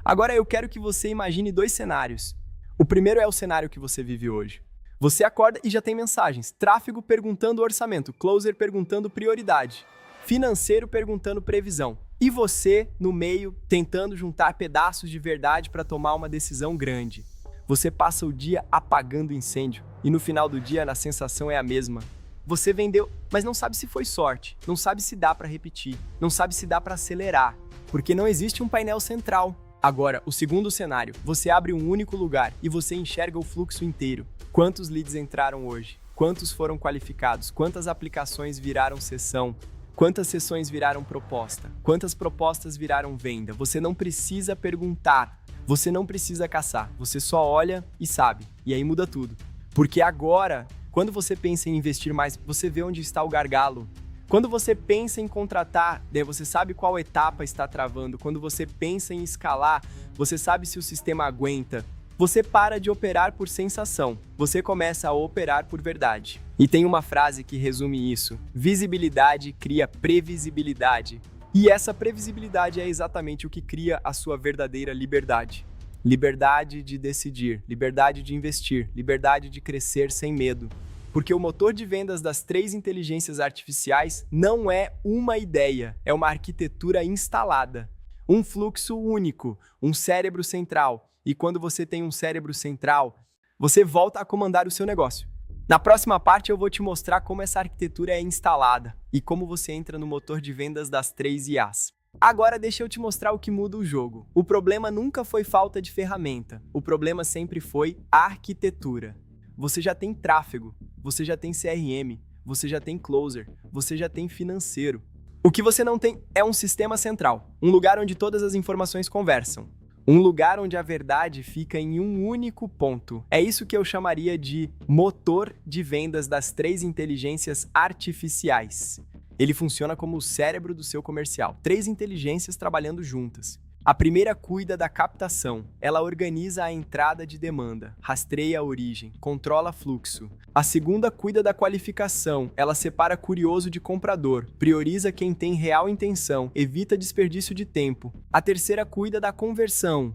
Agora eu quero que você imagine dois cenários. O primeiro é o cenário que você vive hoje. Você acorda e já tem mensagens. Tráfego perguntando orçamento, closer perguntando prioridade, financeiro perguntando previsão. E você, no meio, tentando juntar pedaços de verdade para tomar uma decisão grande. Você passa o dia apagando incêndio e no final do dia a sensação é a mesma. Você vendeu, mas não sabe se foi sorte, não sabe se dá para repetir, não sabe se dá para acelerar, porque não existe um painel central. Agora, o segundo cenário, você abre um único lugar e você enxerga o fluxo inteiro. Quantos leads entraram hoje? Quantos foram qualificados? Quantas aplicações viraram sessão? Quantas sessões viraram proposta? Quantas propostas viraram venda? Você não precisa perguntar, você não precisa caçar, você só olha e sabe. E aí muda tudo. Porque agora, quando você pensa em investir mais, você vê onde está o gargalo. Quando você pensa em contratar, daí você sabe qual etapa está travando. Quando você pensa em escalar, você sabe se o sistema aguenta. Você para de operar por sensação, você começa a operar por verdade. E tem uma frase que resume isso: visibilidade cria previsibilidade. E essa previsibilidade é exatamente o que cria a sua verdadeira liberdade. Liberdade de decidir, liberdade de investir, liberdade de crescer sem medo. Porque o motor de vendas das 3 inteligências artificiais não é uma ideia, é uma arquitetura instalada. Um fluxo único, um cérebro central. E quando você tem um cérebro central, você volta a comandar o seu negócio. Na próxima parte eu vou te mostrar como essa arquitetura é instalada e como você entra no motor de vendas das 3 IAs. Agora deixa eu te mostrar o que muda o jogo. O problema nunca foi falta de ferramenta, o problema sempre foi arquitetura. Você já tem tráfego, você já tem CRM, você já tem closer, você já tem financeiro. O que você não tem é um sistema central, um lugar onde todas as informações conversam. Um lugar onde a verdade fica em um único ponto. É isso que eu chamaria de motor de vendas das 3 inteligências artificiais. Ele funciona como o cérebro do seu comercial. 3 inteligências trabalhando juntas. A primeira cuida da captação. Ela organiza a entrada de demanda, rastreia a origem, controla fluxo. A segunda cuida da qualificação. Ela separa curioso de comprador, prioriza quem tem real intenção, evita desperdício de tempo. A terceira cuida da conversão.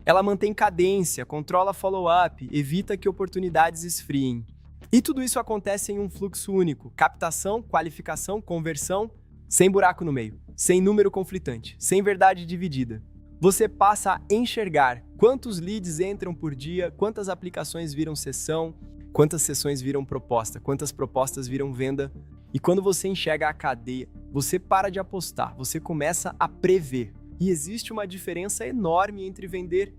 Ela mantém cadência, controla follow-up, evita que oportunidades esfriem. E tudo isso acontece em um fluxo único. Captação, qualificação, conversão, sem buraco no meio, sem número conflitante, sem verdade dividida. Você passa a enxergar quantos leads entram por dia, quantas aplicações viram sessão, quantas sessões viram proposta, quantas propostas viram venda. E quando você enxerga a cadeia, você para de apostar, você começa a prever. E existe uma diferença enorme entre vender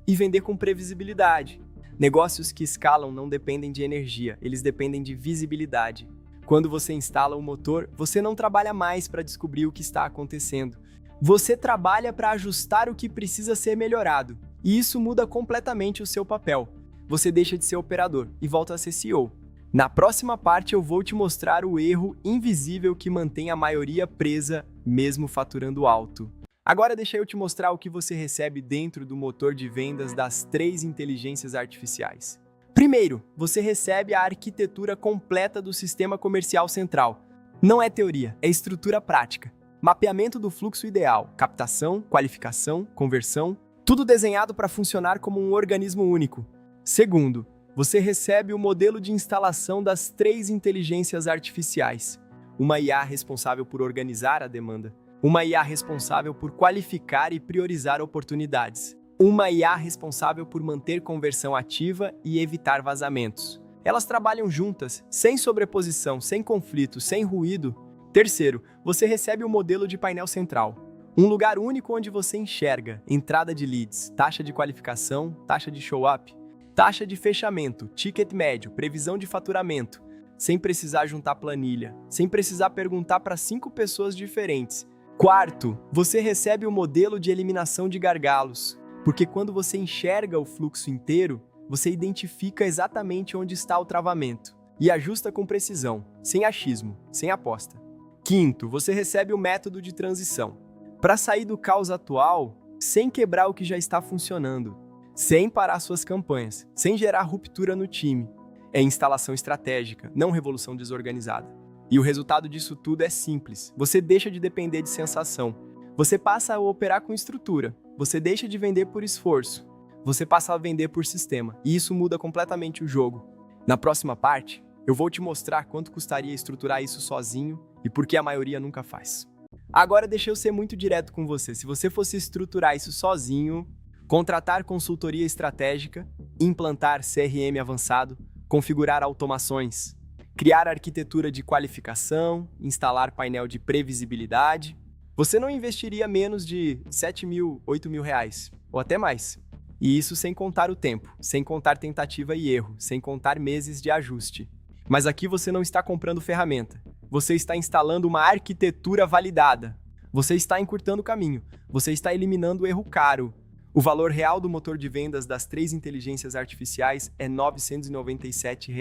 e vender com previsibilidade. Negócios que escalam não dependem de energia, eles dependem de visibilidade. Quando você instala o motor, você não trabalha mais para descobrir o que está acontecendo. Você trabalha para ajustar o que precisa ser melhorado. E isso muda completamente o seu papel. Você deixa de ser operador e volta a ser CEO. Na próxima parte eu vou te mostrar o erro invisível que mantém a maioria presa, mesmo faturando alto. Agora deixa eu te mostrar o que você recebe dentro do motor de vendas das 3 inteligências artificiais. Primeiro, você recebe a arquitetura completa do sistema comercial central. Não é teoria, é estrutura prática. Mapeamento do fluxo ideal, captação, qualificação, conversão, tudo desenhado para funcionar como um organismo único. Segundo, você recebe o modelo de instalação das 3 inteligências artificiais. Uma IA responsável por organizar a demanda. Uma IA responsável por qualificar e priorizar oportunidades. Uma IA responsável por manter conversão ativa e evitar vazamentos. Elas trabalham juntas, sem sobreposição, sem conflito, sem ruído. Terceiro, você recebe o modelo de painel central. Um lugar único onde você enxerga entrada de leads, taxa de qualificação, taxa de show-up, taxa de fechamento, ticket médio, previsão de faturamento, sem precisar juntar planilha, sem precisar perguntar para 5 pessoas diferentes. Quarto, você recebe o modelo de eliminação de gargalos, porque quando você enxerga o fluxo inteiro, você identifica exatamente onde está o travamento e ajusta com precisão, sem achismo, sem aposta. Quinto, você recebe o método de transição, para sair do caos atual sem quebrar o que já está funcionando, sem parar suas campanhas, sem gerar ruptura no time. É instalação estratégica, não revolução desorganizada. E o resultado disso tudo é simples. Você deixa de depender de sensação. Você passa a operar com estrutura. você deixa de vender por esforço, você passa a vender por sistema, e isso muda completamente o jogo. Na próxima parte, eu vou te mostrar quanto custaria estruturar isso sozinho e por que a maioria nunca faz. Agora deixa eu ser muito direto com você. Se você fosse estruturar isso sozinho, contratar consultoria estratégica, implantar CRM avançado, configurar automações, criar arquitetura de qualificação, instalar painel de previsibilidade, você não investiria menos de 7 mil, 8 mil reais, ou até mais. E isso sem contar o tempo, sem contar tentativa e erro, sem contar meses de ajuste. Mas aqui você não está comprando ferramenta, você está instalando uma arquitetura validada. Você está encurtando o caminho, você está eliminando o erro caro. O valor real do motor de vendas das 3 inteligências artificiais é R$ 997.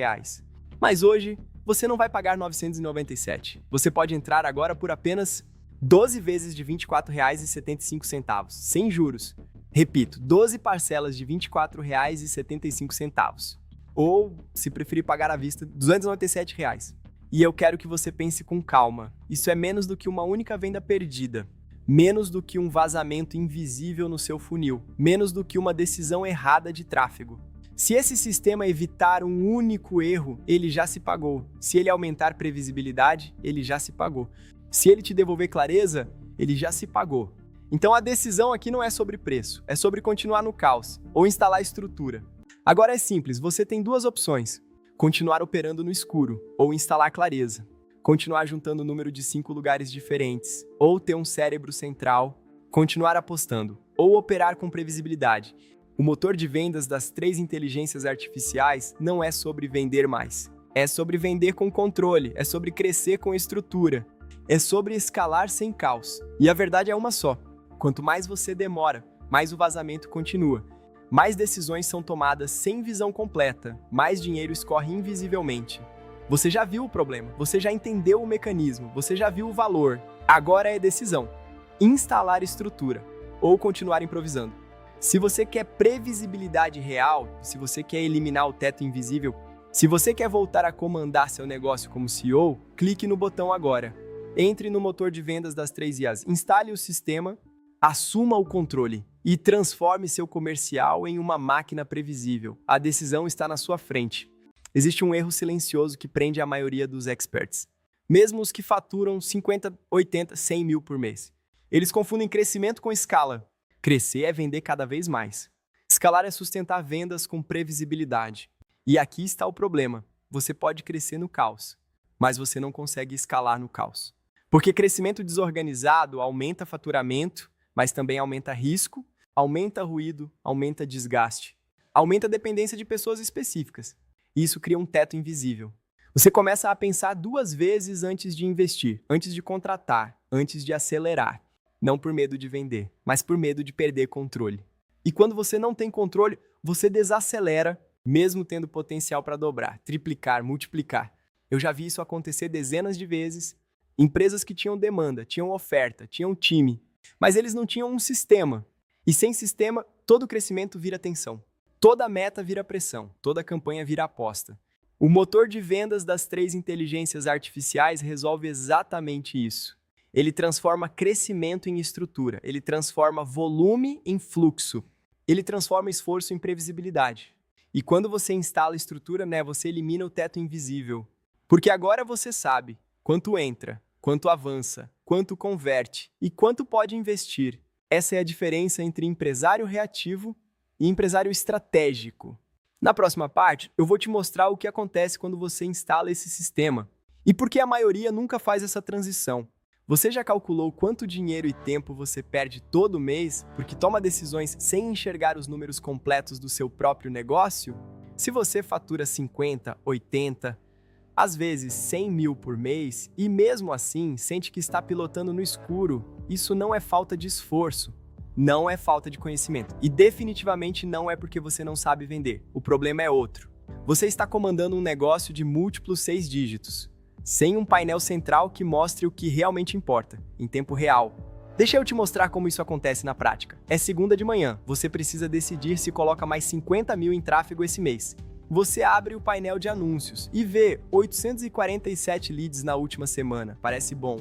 Mas hoje, você não vai pagar R$ 997. Você pode entrar agora por apenas 12 vezes de R$ 24,75, sem juros. Repito, 12 parcelas de R$ 24,75. Ou, se preferir pagar à vista, R$ 297. E eu quero que você pense com calma. Isso é menos do que uma única venda perdida. Menos do que um vazamento invisível no seu funil. Menos do que uma decisão errada de tráfego. Se esse sistema evitar um único erro, ele já se pagou. Se ele aumentar previsibilidade, ele já se pagou. Se ele te devolver clareza, ele já se pagou. Então a decisão aqui não é sobre preço, é sobre continuar no caos ou instalar estrutura. Agora é simples, você tem duas opções: continuar operando no escuro ou instalar clareza. Continuar juntando o número de 5 lugares diferentes ou ter um cérebro central. Continuar apostando ou operar com previsibilidade. O motor de vendas das 3 inteligências artificiais não é sobre vender mais. É sobre vender com controle, é sobre crescer com estrutura. É sobre escalar sem caos. E a verdade é uma só. Quanto mais você demora, mais o vazamento continua. Mais decisões são tomadas sem visão completa, mais dinheiro escorre invisivelmente. Você já viu o problema, você já entendeu o mecanismo, você já viu o valor. Agora é decisão. Instalar estrutura ou continuar improvisando. Se você quer previsibilidade real, se você quer eliminar o teto invisível, se você quer voltar a comandar seu negócio como CEO, clique no botão agora. Entre no motor de vendas das 3 IAs, instale o sistema, assuma o controle e transforme seu comercial em uma máquina previsível. A decisão está na sua frente. Existe um erro silencioso que prende a maioria dos experts, mesmo os que faturam 50, 80, 100 mil por mês. Eles confundem crescimento com escala. Crescer é vender cada vez mais. Escalar é sustentar vendas com previsibilidade. E aqui está o problema. Você pode crescer no caos, mas você não consegue escalar no caos. Porque crescimento desorganizado aumenta faturamento, mas também aumenta risco, aumenta ruído, aumenta desgaste, aumenta a dependência de pessoas específicas. E isso cria um teto invisível. Você começa a pensar 2 vezes antes de investir, antes de contratar, antes de acelerar. Não por medo de vender, mas por medo de perder controle. E quando você não tem controle, você desacelera, mesmo tendo potencial para dobrar, triplicar, multiplicar. Eu já vi isso acontecer dezenas de vezes. Empresas que tinham demanda, tinham oferta, tinham time, mas eles não tinham um sistema. E sem sistema, todo crescimento vira tensão. Toda meta vira pressão, toda campanha vira aposta. O motor de vendas das 3 inteligências artificiais resolve exatamente isso. Ele transforma crescimento em estrutura, ele transforma volume em fluxo, ele transforma esforço em previsibilidade. E quando você instala estrutura, você elimina o teto invisível. Porque agora você sabe quanto entra, quanto avança, quanto converte e quanto pode investir. Essa é a diferença entre empresário reativo e empresário estratégico. Na próxima parte, eu vou te mostrar o que acontece quando você instala esse sistema e por que a maioria nunca faz essa transição. Você já calculou quanto dinheiro e tempo você perde todo mês porque toma decisões sem enxergar os números completos do seu próprio negócio? Se você fatura 50, 80, às vezes 100 mil por mês e mesmo assim sente que está pilotando no escuro, isso não é falta de esforço, não é falta de conhecimento e definitivamente não é porque você não sabe vender. O problema é outro. Você está comandando um negócio de múltiplos 6 dígitos. Sem um painel central que mostre o que realmente importa, em tempo real. Deixa eu te mostrar como isso acontece na prática. É segunda de manhã, você precisa decidir se coloca mais 50 mil em tráfego esse mês. Você abre o painel de anúncios e vê 847 leads na última semana, parece bom.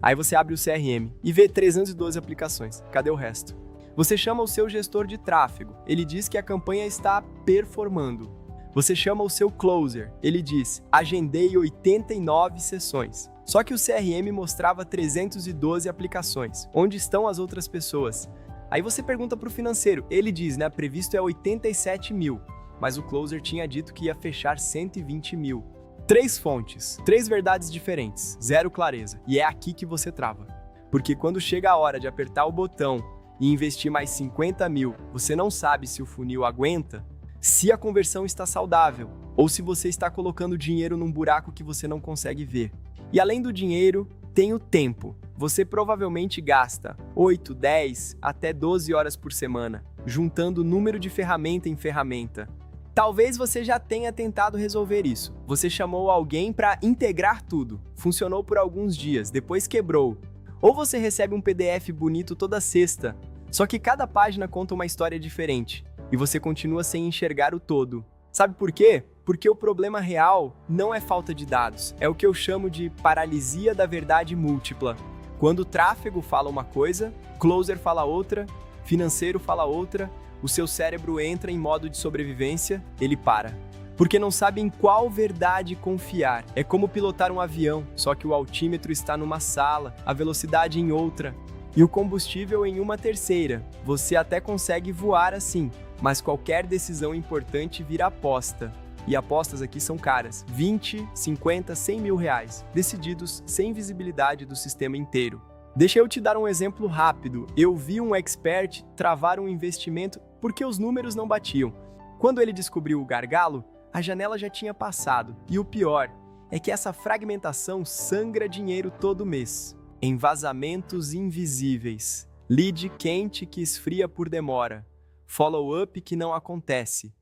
Aí você abre o CRM e vê 312 aplicações, cadê o resto? Você chama o seu gestor de tráfego, ele diz que a campanha está performando. Você chama o seu closer, ele diz, agendei 89 sessões. Só que o CRM mostrava 312 aplicações. Onde estão as outras pessoas? Aí você pergunta para o financeiro, ele diz, previsto é 87 mil, mas o closer tinha dito que ia fechar 120 mil. 3 fontes, 3 verdades diferentes, 0 clareza. E é aqui que você trava. Porque quando chega a hora de apertar o botão e investir mais 50 mil, você não sabe se o funil aguenta, se a conversão está saudável, ou se você está colocando dinheiro num buraco que você não consegue ver. E além do dinheiro, tem o tempo. Você provavelmente gasta 8, 10, até 12 horas por semana, juntando o número de ferramenta em ferramenta. Talvez você já tenha tentado resolver isso. Você chamou alguém para integrar tudo. Funcionou por alguns dias, depois quebrou. Ou você recebe um PDF bonito toda sexta, só que cada página conta uma história diferente, e você continua sem enxergar o todo. Sabe por quê? Porque o problema real não é falta de dados, é o que eu chamo de paralisia da verdade múltipla. Quando o tráfego fala uma coisa, closer fala outra, financeiro fala outra, o seu cérebro entra em modo de sobrevivência, ele para. Porque não sabe em qual verdade confiar. É como pilotar um avião, só que o altímetro está numa sala, a velocidade em outra e o combustível em uma terceira. Você até consegue voar assim, mas qualquer decisão importante vira aposta. E apostas aqui são caras, 20, 50, 100 mil reais, decididos sem visibilidade do sistema inteiro. Deixa eu te dar um exemplo rápido. Eu vi um expert travar um investimento porque os números não batiam. Quando ele descobriu o gargalo, a janela já tinha passado. E o pior é que essa fragmentação sangra dinheiro todo mês. Em vazamentos invisíveis, lead quente que esfria por demora, follow-up que não acontece,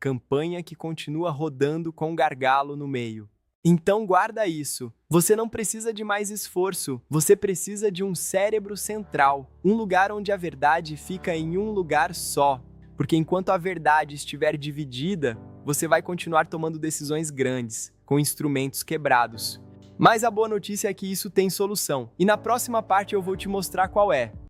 campanha que continua rodando com gargalo no meio. Então guarda isso. Você não precisa de mais esforço, você precisa de um cérebro central, um lugar onde a verdade fica em um lugar só. Porque enquanto a verdade estiver dividida, você vai continuar tomando decisões grandes, com instrumentos quebrados. Mas a boa notícia é que isso tem solução, e na próxima parte eu vou te mostrar qual é.